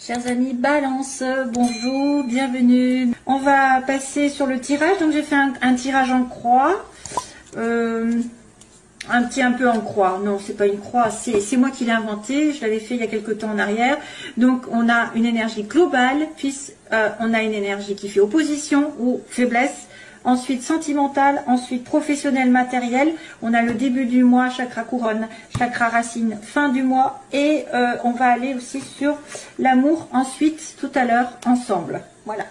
Chers amis Balance, bonjour, bienvenue. On va passer sur le tirage. Donc j'ai fait un tirage en croix, un peu en croix. Non, c'est pas une croix, c'est moi qui l'ai inventé. Je l'avais fait il y a quelques temps en arrière. Donc on a une énergie globale, puis on a une énergie qui fait opposition ou faiblesse. Ensuite sentimental, ensuite professionnel, matériel. On a le début du mois, chakra couronne, chakra racine, fin du mois. Et on va aller aussi sur l'amour ensuite, tout à l'heure, ensemble. Voilà.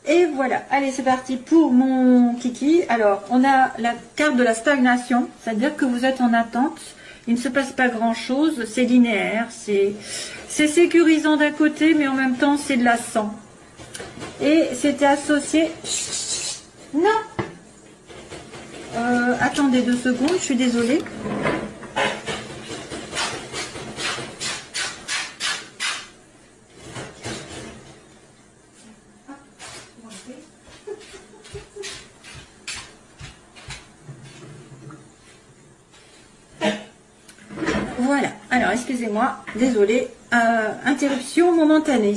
Et voilà. Allez, c'est parti pour mon kiki. Alors, on a la carte de la stagnation. C'est-à-dire que vous êtes en attente. Il ne se passe pas grand-chose. C'est linéaire. C'est sécurisant d'un côté, mais en même temps, c'est de la sang. Et c'était associé... Non, attendez 2 secondes, je suis désolée. Voilà, alors excusez-moi, désolée, interruption momentanée.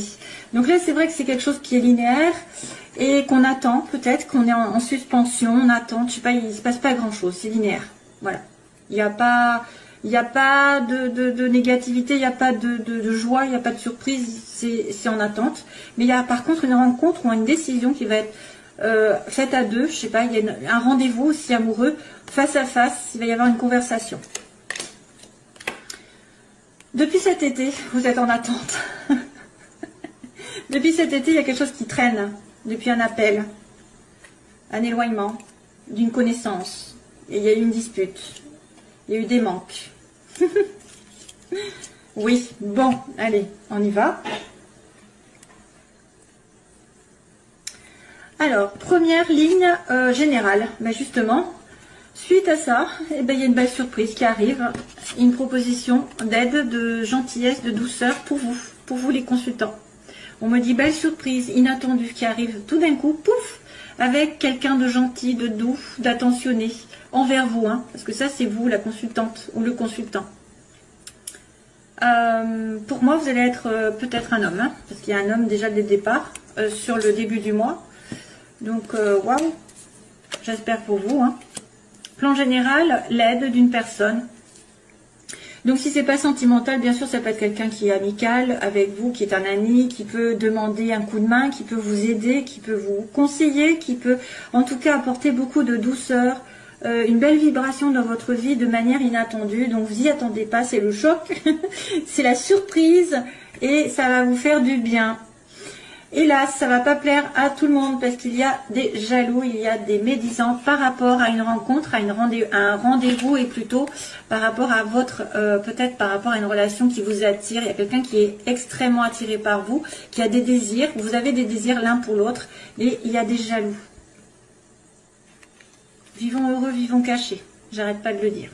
Donc là, c'est vrai que c'est quelque chose qui est linéaire et qu'on attend, peut-être qu'on est en suspension, on attend, je sais pas, il ne se passe pas grand-chose, c'est linéaire. Voilà. Il n'y a pas de négativité, il n'y a pas de joie, il n'y a pas de surprise, c'est en attente. Mais il y a par contre une rencontre ou une décision qui va être faite à deux, je sais pas, il y a un rendez-vous aussi amoureux, face à face, il va y avoir une conversation. Depuis cet été, vous êtes en attente. Depuis cet été, il y a quelque chose qui traîne. Depuis un appel, un éloignement, d'une connaissance. Et il y a eu une dispute. Il y a eu des manques. Oui, bon, allez, on y va. Alors, première ligne générale. Ben justement, suite à ça, eh ben, il y a une belle surprise qui arrive. Une proposition d'aide, de gentillesse, de douceur pour vous les consultants. On me dit belle surprise, inattendue qui arrive tout d'un coup, pouf, avec quelqu'un de gentil, de doux, d'attentionné envers vous, hein, parce que ça c'est vous, la consultante ou le consultant. Pour moi, vous allez être peut-être un homme, hein, parce qu'il y a un homme déjà dès le départ, sur le début du mois. Donc, waouh, j'espère pour vous. Hein. Plan général, l'aide d'une personne. Donc si c'est pas sentimental, bien sûr, ça peut être quelqu'un qui est amical avec vous, qui est un ami, qui peut demander un coup de main, qui peut vous aider, qui peut vous conseiller, qui peut en tout cas apporter beaucoup de douceur, une belle vibration dans votre vie de manière inattendue. Donc vous y attendez pas, c'est le choc, c'est la surprise et ça va vous faire du bien. Hélas, ça va pas plaire à tout le monde parce qu'il y a des jaloux, il y a des médisants par rapport à une rencontre, à un rendez-vous et plutôt par rapport à votre, peut-être par rapport à une relation qui vous attire. Il y a quelqu'un qui est extrêmement attiré par vous, qui a des désirs, vous avez des désirs l'un pour l'autre et il y a des jaloux. Vivons heureux, vivons cachés. J'arrête pas de le dire.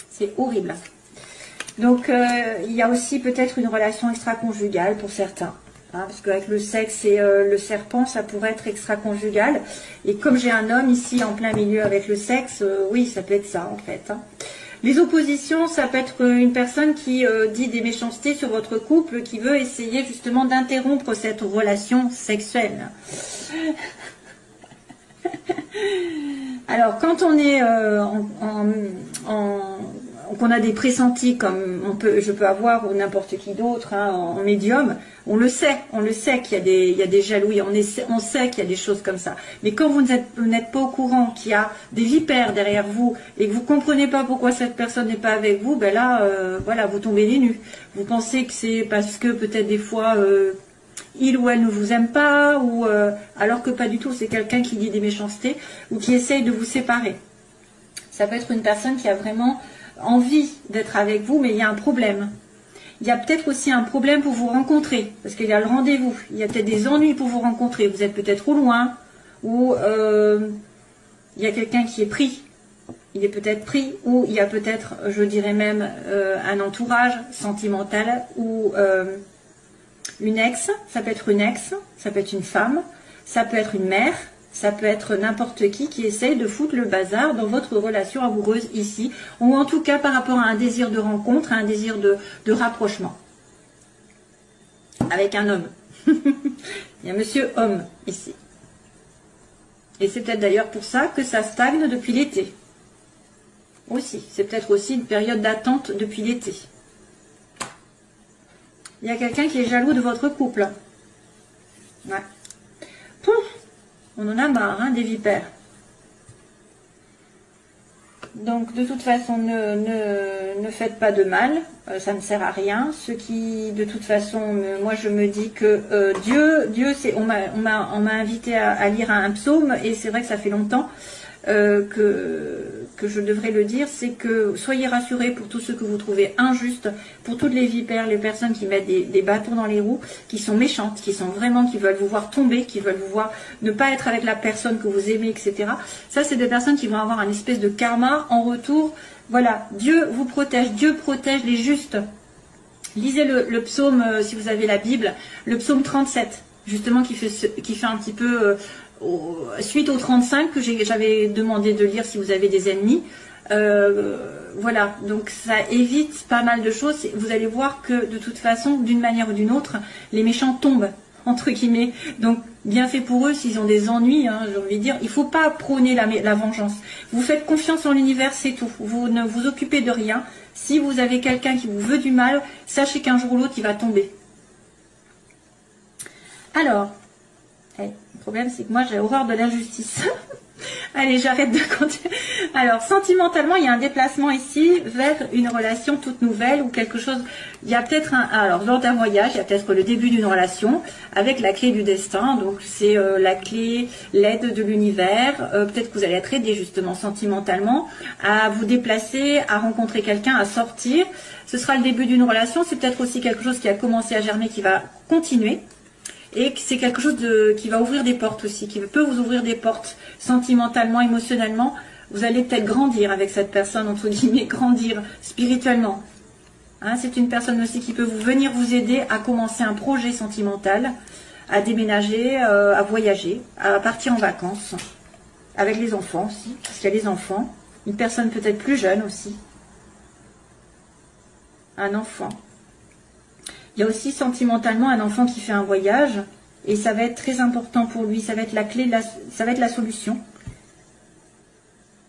C'est horrible. Donc, il y a aussi peut-être une relation extra-conjugale pour certains. Hein, parce qu'avec le sexe et le serpent, ça pourrait être extra-conjugal. Et comme j'ai un homme ici en plein milieu avec le sexe, oui, ça peut être ça en fait. Hein. Les oppositions, ça peut être une personne qui dit des méchancetés sur votre couple, qui veut essayer justement d'interrompre cette relation sexuelle. Alors, quand on est qu'on a des pressentis comme je peux avoir ou n'importe qui d'autre hein, en médium, on le sait qu'il y a des jalousies, on sait qu'il y a des choses comme ça. Mais quand vous n'êtes pas au courant qu'il y a des vipères derrière vous et que vous ne comprenez pas pourquoi cette personne n'est pas avec vous, ben là, voilà, vous tombez les nues. Vous pensez que c'est parce que peut-être des fois il ou elle ne vous aime pas, ou alors que pas du tout, c'est quelqu'un qui dit des méchancetés ou qui essaye de vous séparer. Ça peut être une personne qui a vraiment envie d'être avec vous, mais il y a un problème. Il y a peut-être aussi un problème pour vous rencontrer, parce qu'il y a le rendez-vous. Il y a peut-être des ennuis pour vous rencontrer. Vous êtes peut-être au loin, ou il y a quelqu'un qui est pris. Il est peut-être pris, ou il y a peut-être, je dirais même, un entourage sentimental, ou une ex. Ça peut être une ex, ça peut être une femme, ça peut être une mère, Ça peut être n'importe qui essaye de foutre le bazar dans votre relation amoureuse ici, ou en tout cas par rapport à un désir de rencontre, à un désir de rapprochement. Avec un homme. Il y a monsieur homme ici. Et c'est peut-être d'ailleurs pour ça que ça stagne depuis l'été. Aussi, c'est peut-être aussi une période d'attente depuis l'été. Il y a quelqu'un qui est jaloux de votre couple. Ouais. Pouf, on en a marre, hein, des vipères. Donc, de toute façon, ne faites pas de mal. Ça ne sert à rien. Ce qui, de toute façon, moi, je me dis que Dieu, c'est, on m'a invité à lire un psaume, et c'est vrai que ça fait longtemps que je devrais le dire, c'est que soyez rassurés pour tous ceux que vous trouvez injustes, pour toutes les vipères, les personnes qui mettent des bâtons dans les roues, qui sont méchantes, qui sont vraiment, qui veulent vous voir tomber, qui veulent vous voir ne pas être avec la personne que vous aimez, etc. Ça, c'est des personnes qui vont avoir un espèce de karma en retour. Voilà, Dieu vous protège, Dieu protège les justes. Lisez le psaume, si vous avez la Bible, le psaume 37, justement, qui fait un petit peu... suite au 35 que j'avais demandé de lire si vous avez des ennemis. Voilà, donc ça évite pas mal de choses. Vous allez voir que de toute façon, d'une manière ou d'une autre, les méchants tombent, entre guillemets. Donc bien fait pour eux s'ils ont des ennuis, hein, j'ai envie de dire. Il ne faut pas prôner la vengeance. Vous faites confiance en l'univers, c'est tout. Vous ne vous occupez de rien. Si vous avez quelqu'un qui vous veut du mal, sachez qu'un jour ou l'autre, il va tomber. Alors, le problème, c'est que moi, j'ai horreur de l'injustice. Allez, j'arrête de compter. Alors, sentimentalement, il y a un déplacement ici vers une relation toute nouvelle ou quelque chose. Il y a peut-être alors, lors d'un voyage, il y a peut-être le début d'une relation avec la clé du destin. Donc, c'est la clé, l'aide de l'univers. Peut-être que vous allez être aidé, justement, sentimentalement, à vous déplacer, à rencontrer quelqu'un, à sortir. Ce sera le début d'une relation. C'est peut-être aussi quelque chose qui a commencé à germer, qui va continuer. Et c'est quelque chose qui va ouvrir des portes aussi, qui peut vous ouvrir des portes sentimentalement, émotionnellement. Vous allez peut-être grandir avec cette personne, entre guillemets, grandir spirituellement. Hein, c'est une personne aussi qui peut venir vous aider à commencer un projet sentimental, à déménager, à voyager, à partir en vacances, avec les enfants aussi, parce qu'il y a les enfants. Une personne peut-être plus jeune aussi. Un enfant. Il y a aussi sentimentalement un enfant qui fait un voyage et ça va être très important pour lui. Ça va être la clé, ça va être la solution.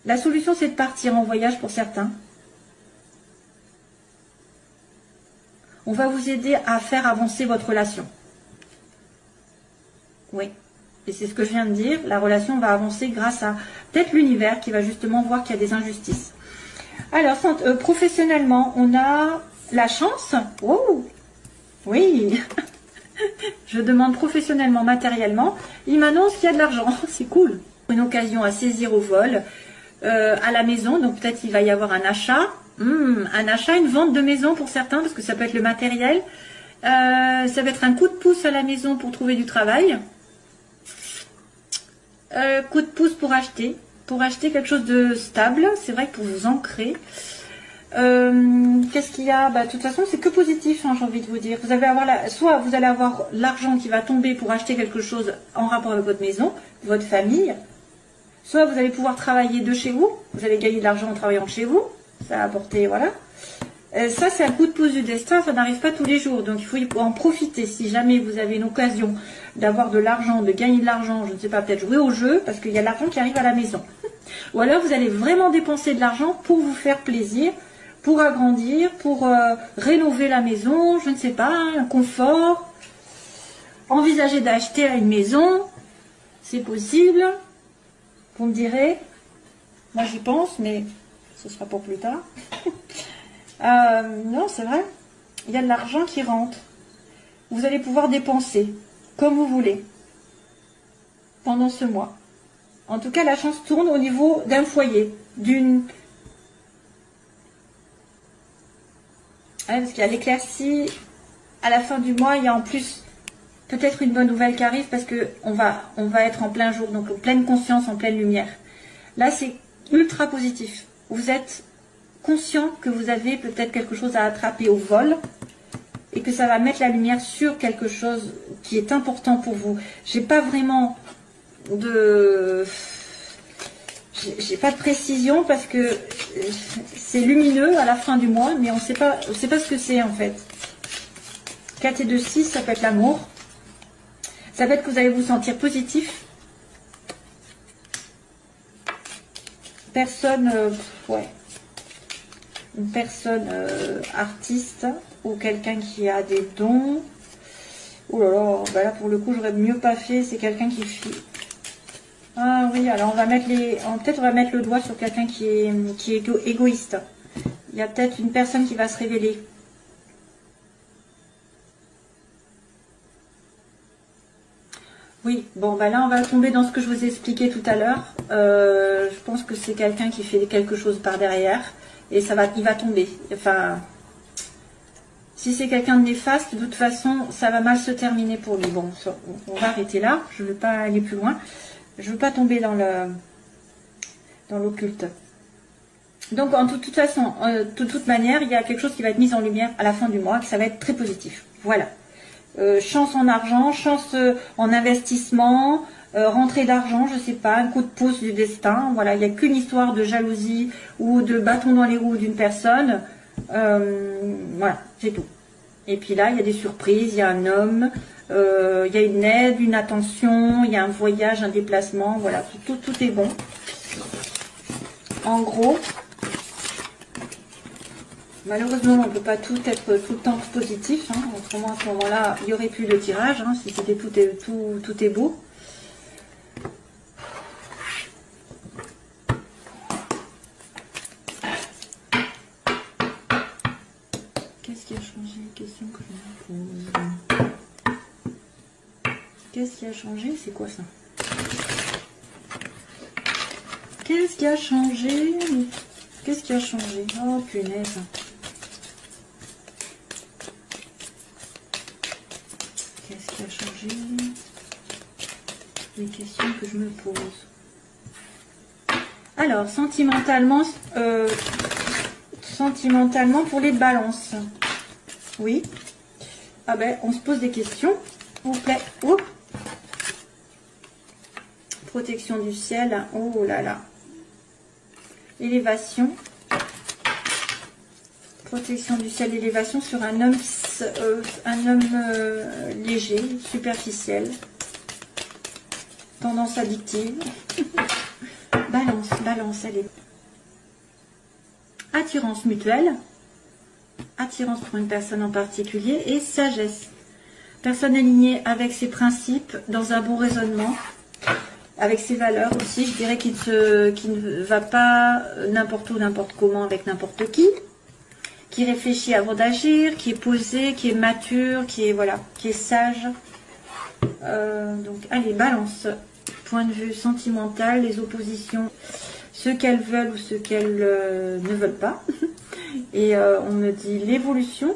La solution, c'est de partir en voyage pour certains. On va vous aider à faire avancer votre relation. Oui, et c'est ce que je viens de dire. La relation va avancer grâce à peut-être l'univers qui va justement voir qu'il y a des injustices. Alors, professionnellement, on a la chance. Oh, oui, je demande professionnellement, matériellement. Il m'annonce qu'il y a de l'argent, c'est cool. Une occasion à saisir au vol, à la maison, donc peut-être il va y avoir un achat. Un achat, une vente de maison pour certains, parce que ça peut être le matériel. Ça va être un coup de pouce à la maison pour trouver du travail. Coup de pouce pour acheter quelque chose de stable, c'est vrai que pour vous ancrer. Qu'est-ce qu'il y a? De toute façon, c'est que positif, hein, j'ai envie de vous dire. Vous allez avoir soit vous allez avoir l'argent qui va tomber pour acheter quelque chose en rapport avec votre maison, votre famille. Soit vous allez pouvoir travailler de chez vous. Vous allez gagner de l'argent en travaillant de chez vous. Ça va apporter, voilà. Ça, c'est un coup de pouce du destin. Ça n'arrive pas tous les jours. Donc, il faut en profiter. Si jamais vous avez une occasion d'avoir de l'argent, de gagner de l'argent, je ne sais pas, peut-être jouer au jeu, parce qu'il y a l'argent qui arrive à la maison. Ou alors, vous allez vraiment dépenser de l'argent pour vous faire plaisir, pour agrandir, pour rénover la maison, je ne sais pas, un confort. Envisager d'acheter une maison, c'est possible. Vous me direz, moi j'y pense, mais ce sera pour plus tard. Non, c'est vrai, il y a de l'argent qui rentre. Vous allez pouvoir dépenser comme vous voulez pendant ce mois. En tout cas, la chance tourne au niveau d'un foyer, d'une... parce qu'il y a l'éclaircie à la fin du mois, il y a en plus peut-être une bonne nouvelle qui arrive parce qu'on va être en plein jour, donc en pleine conscience, en pleine lumière. Là, c'est ultra positif. Vous êtes conscient que vous avez peut-être quelque chose à attraper au vol et que ça va mettre la lumière sur quelque chose qui est important pour vous. J'ai pas vraiment de... J'ai pas de précision parce que c'est lumineux à la fin du mois, mais on sait pas ce que c'est en fait. 4 et 2, 6, ça peut être l'amour. Ça peut être que vous allez vous sentir positif. Personne, ouais. Une personne artiste ou quelqu'un qui a des dons. Oh là là, bah là pour le coup j'aurais mieux pas fait, c'est quelqu'un qui fait... Ah oui, alors on va mettre peut-être on va mettre le doigt sur quelqu'un qui est égoïste. Il y a peut-être une personne qui va se révéler. Oui, bon bah là on va tomber dans ce que je vous ai expliqué tout à l'heure. Je pense que c'est quelqu'un qui fait quelque chose par derrière et il va tomber. Enfin, si c'est quelqu'un de néfaste, de toute façon ça va mal se terminer pour lui. Bon, on va arrêter là, je ne veux pas aller plus loin. Je ne veux pas tomber dans l'occulte. Donc, de toute façon, de toute manière, il y a quelque chose qui va être mis en lumière à la fin du mois, que ça va être très positif. Voilà. Chance en argent, chance en investissement, rentrée d'argent, je ne sais pas, un coup de pouce du destin. Voilà, il n'y a qu'une histoire de jalousie ou de bâton dans les roues d'une personne. Voilà, c'est tout. Et puis là, il y a des surprises, il y a un homme... il y a une aide, une attention, il y a un voyage, un déplacement, voilà, tout est bon. En gros, malheureusement, on ne peut pas tout être tout le temps positif. Hein. Autrement, à ce moment-là, il n'y aurait plus de tirage, hein, si c'était tout est beau. Qu'est-ce qui a changé? Question que je me pose. Qu'est-ce qui a changé? C'est quoi ça? Qu'est-ce qui a changé? Qu'est-ce qui a changé? Oh punaise. Qu'est-ce qui a changé? Les questions que je me pose. Alors, sentimentalement pour les balances. Oui. Ah ben, on se pose des questions. S'il vous plaît. Oups. Protection du ciel. Oh là là. Élévation. Protection du ciel, élévation sur un homme léger, superficiel. Tendance addictive. Balance, allez. Attirance mutuelle. Attirance pour une personne en particulier. Et sagesse. Personne alignée avec ses principes, dans un bon raisonnement. Avec ses valeurs aussi, je dirais qu'il ne va pas n'importe où, n'importe comment, avec n'importe qui réfléchit avant d'agir, qui est posé, qui est mature, qui est sage. Donc, allez, balance. Point de vue sentimental, les oppositions, ce qu'elles veulent ou ce qu'elles ne veulent pas. Et on me dit l'évolution.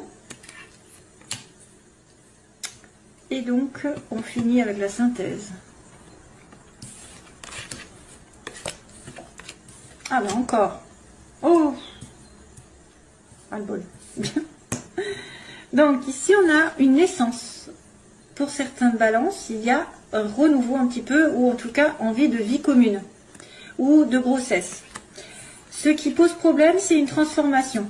Et donc, on finit avec la synthèse. Ah ben encore. Oh, ah le bol. Donc ici on a une naissance. Pour certaines balances, il y a un renouveau un petit peu, ou en tout cas envie de vie commune, ou de grossesse. Ce qui pose problème, c'est une transformation.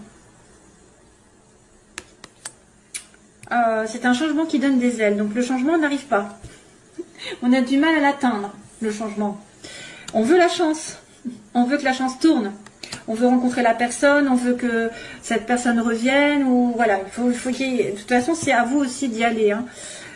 C'est un changement qui donne des ailes, donc le changement n'arrive pas. On a du mal à l'atteindre, le changement. On veut la chance. On veut que la chance tourne. On veut rencontrer la personne, on veut que cette personne revienne, ou voilà, il faut qu'il y ait... De toute façon, c'est à vous aussi d'y aller. Hein.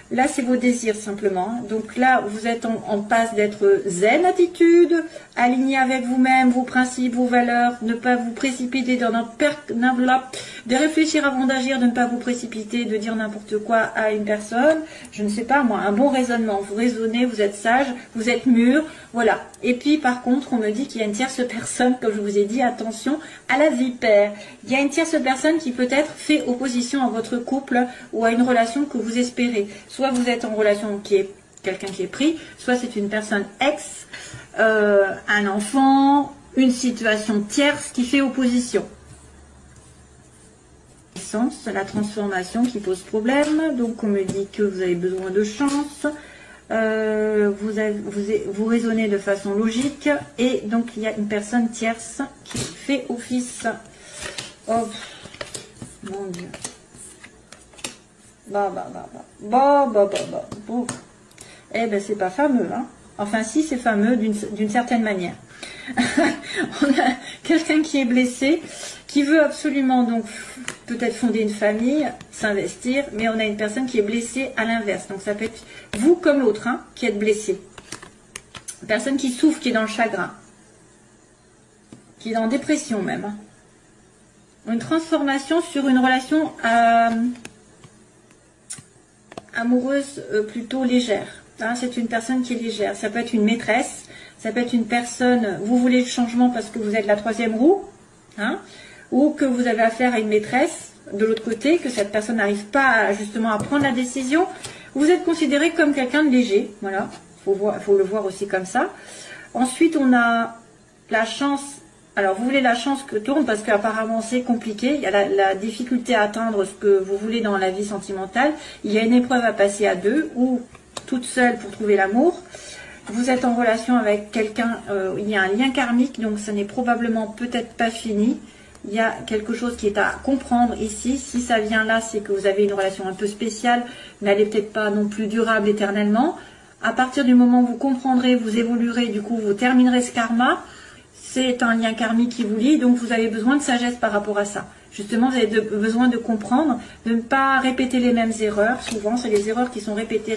Là, c'est vos désirs simplement. Donc là, vous êtes en passe d'être zen attitude, aligné avec vous-même, vos principes, vos valeurs, ne pas vous précipiter dans de réfléchir avant d'agir, de ne pas vous précipiter, de dire n'importe quoi à une personne. Je ne sais pas, moi, un bon raisonnement. Vous raisonnez, vous êtes sage, vous êtes mûr, voilà. Et puis, par contre, on me dit qu'il y a une tierce personne, comme je vous ai dit, attention à la vipère. Il y a une tierce personne qui peut-être fait opposition à votre couple ou à une relation que vous espérez. Soit vous êtes en relation qui est quelqu'un qui est pris, soit c'est une personne ex, un enfant, une situation tierce qui fait opposition. La transformation qui pose problème, donc on me dit que vous avez besoin de chance, Vous raisonnez de façon logique. Et donc, il y a une personne tierce qui fait office. Oh, mon Dieu. Bon. Eh ben, c'est pas fameux, hein. Enfin, si, c'est fameux d'une certaine manière. On a quelqu'un qui est blessé, qui veut absolument donc peut-être fonder une famille, s'investir, mais on a une personne qui est blessée à l'inverse. Donc ça peut être vous comme l'autre, hein, qui êtes blessé. Une personne qui souffre, qui est dans le chagrin, qui est en dépression même. Hein. Une transformation sur une relation amoureuse plutôt légère. Hein, c'est une personne qui est légère. Ça peut être une maîtresse. Ça peut être une personne, vous voulez le changement parce que vous êtes la troisième roue, hein, ou que vous avez affaire à une maîtresse de l'autre côté, que cette personne n'arrive pas justement à prendre la décision. Vous êtes considéré comme quelqu'un de léger, voilà, faut le voir aussi comme ça. Ensuite, on a la chance, alors vous voulez la chance que tourne parce qu'apparemment c'est compliqué, il y a la difficulté à atteindre ce que vous voulez dans la vie sentimentale, il y a une épreuve à passer à deux ou toute seule pour trouver l'amour. Vous êtes en relation avec quelqu'un, il y a un lien karmique, donc ce n'est probablement peut-être pas fini. Il y a quelque chose qui est à comprendre ici. Si ça vient là, c'est que vous avez une relation un peu spéciale, mais elle n'est peut-être pas non plus durable éternellement. À partir du moment où vous comprendrez, vous évoluerez, du coup vous terminerez ce karma. C'est un lien karmique qui vous lie, donc vous avez besoin de sagesse par rapport à ça. Justement, vous avez besoin de comprendre, de ne pas répéter les mêmes erreurs. Souvent, c'est les erreurs qui sont répétées.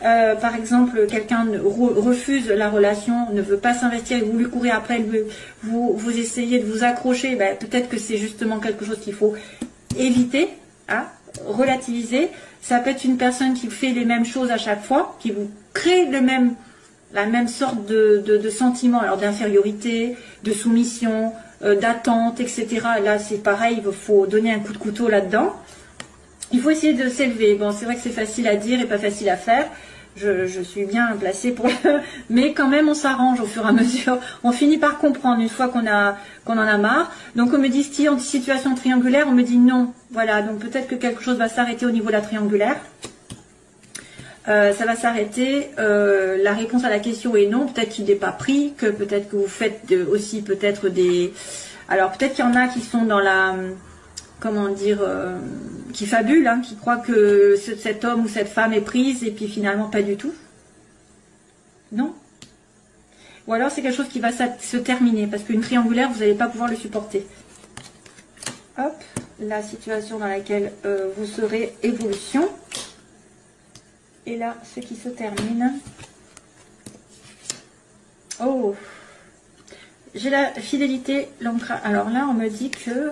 Par exemple, quelqu'un refuse la relation, ne veut pas s'investir et vous lui courez après, vous essayez de vous accrocher. Ben, peut-être que c'est justement quelque chose qu'il faut éviter, hein, relativiser. Ça peut être une personne qui fait les mêmes choses à chaque fois, qui vous crée la même sorte de sentiment, alors d'infériorité, de soumission, d'attente, etc. Là, c'est pareil, il faut donner un coup de couteau là-dedans. Il faut essayer de s'élever. Bon, c'est vrai que c'est facile à dire et pas facile à faire. Je suis bien placée pour le... Mais quand même, on s'arrange au fur et à mesure. On finit par comprendre une fois qu'on en a marre. Donc, on me dit, si en situation triangulaire, on me dit non. Voilà, donc peut-être que quelque chose va s'arrêter au niveau de la triangulaire. Ça va s'arrêter. La réponse à la question est non. Peut-être qu'il n'est pas pris, que peut-être que vous faites aussi peut-être des... Alors peut-être qu'il y en a qui sont dans la... Comment dire, qui fabulent, hein, qui croient que cet homme ou cette femme est prise et puis finalement pas du tout. Non. Ou alors c'est quelque chose qui va se terminer parce qu'une triangulaire, vous n'allez pas pouvoir le supporter. Hop, la situation dans laquelle vous serez, évolution. Et là, ce qui se termine. Oh, j'ai la fidélité. Alors là, on me dit que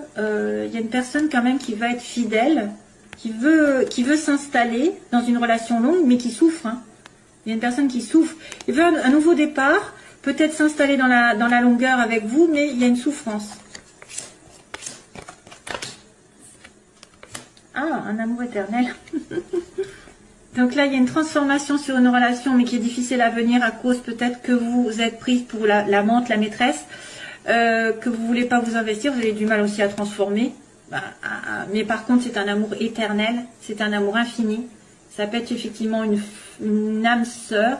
y a une personne quand même qui va être fidèle, qui veut s'installer dans une relation longue, mais qui souffre. Hein. Il y a une personne qui souffre. Il veut un nouveau départ, peut-être s'installer dans la longueur avec vous, mais il y a une souffrance. Ah, un amour éternel. Donc là, il y a une transformation sur une relation, mais qui est difficile à venir à cause peut-être que vous êtes prise pour l'amante, la maîtresse, que vous ne voulez pas vous investir, vous avez du mal aussi à transformer. Mais par contre, c'est un amour éternel, c'est un amour infini. Ça peut être effectivement une âme sœur,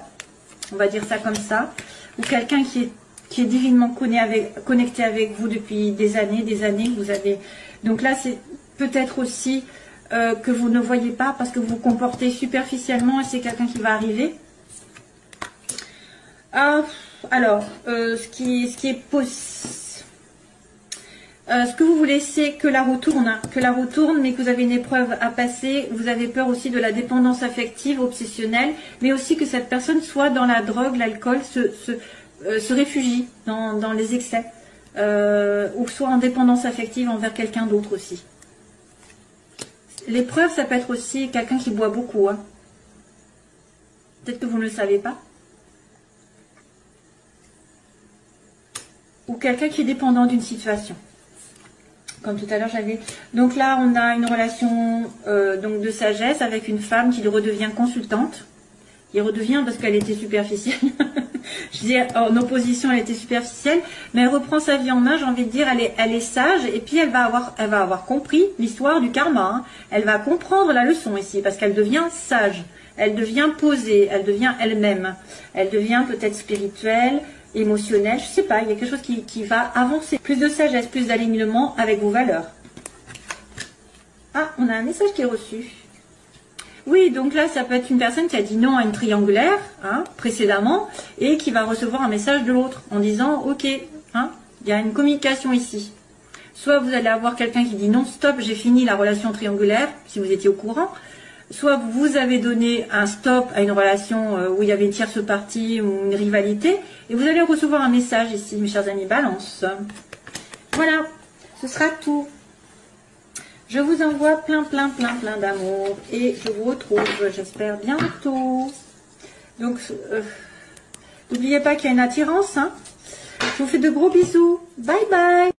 on va dire ça comme ça, ou quelqu'un qui est divinement connecté avec vous depuis des années. Vous avez... Donc là, c'est peut-être aussi... que vous ne voyez pas parce que vous vous comportez superficiellement et c'est quelqu'un qui va arriver. Alors, ce que vous voulez, c'est que la roue tourne, hein, mais que vous avez une épreuve à passer. Vous avez peur aussi de la dépendance affective, obsessionnelle, mais aussi que cette personne soit dans la drogue, l'alcool, se réfugie dans les excès, ou soit en dépendance affective envers quelqu'un d'autre aussi. L'épreuve, ça peut être aussi quelqu'un qui boit beaucoup. Hein. Peut-être que vous ne le savez pas. Ou quelqu'un qui est dépendant d'une situation. Comme tout à l'heure, j'avais... Donc là, on a une relation donc de sagesse avec une femme qui redevient consultante. Qui redevient parce qu'elle était superficielle. Je dis en opposition, elle était superficielle. Mais elle reprend sa vie en main, j'ai envie de dire, elle est sage. Et puis, elle va avoir compris l'histoire du karma. Hein. Elle va comprendre la leçon ici parce qu'elle devient sage. Elle devient posée, elle devient elle-même. Elle devient peut-être spirituelle, émotionnelle, je sais pas, il y a quelque chose qui va avancer. Plus de sagesse, plus d'alignement avec vos valeurs. Ah, on a un message qui est reçu. Oui, donc là, ça peut être une personne qui a dit non à une triangulaire, hein, précédemment, et qui va recevoir un message de l'autre en disant, ok, hein, il y a une communication ici. Soit vous allez avoir quelqu'un qui dit non, stop, j'ai fini la relation triangulaire, si vous étiez au courant. Soit vous avez donné un stop à une relation où il y avait une tierce partie ou une rivalité, et vous allez recevoir un message ici, mes chers amis Balance. Voilà, ce sera tout. Je vous envoie plein d'amour, et je vous retrouve, j'espère, bientôt. Donc, n'oubliez pas qu'il y a une attirance, hein. Je vous fais de gros bisous. Bye bye.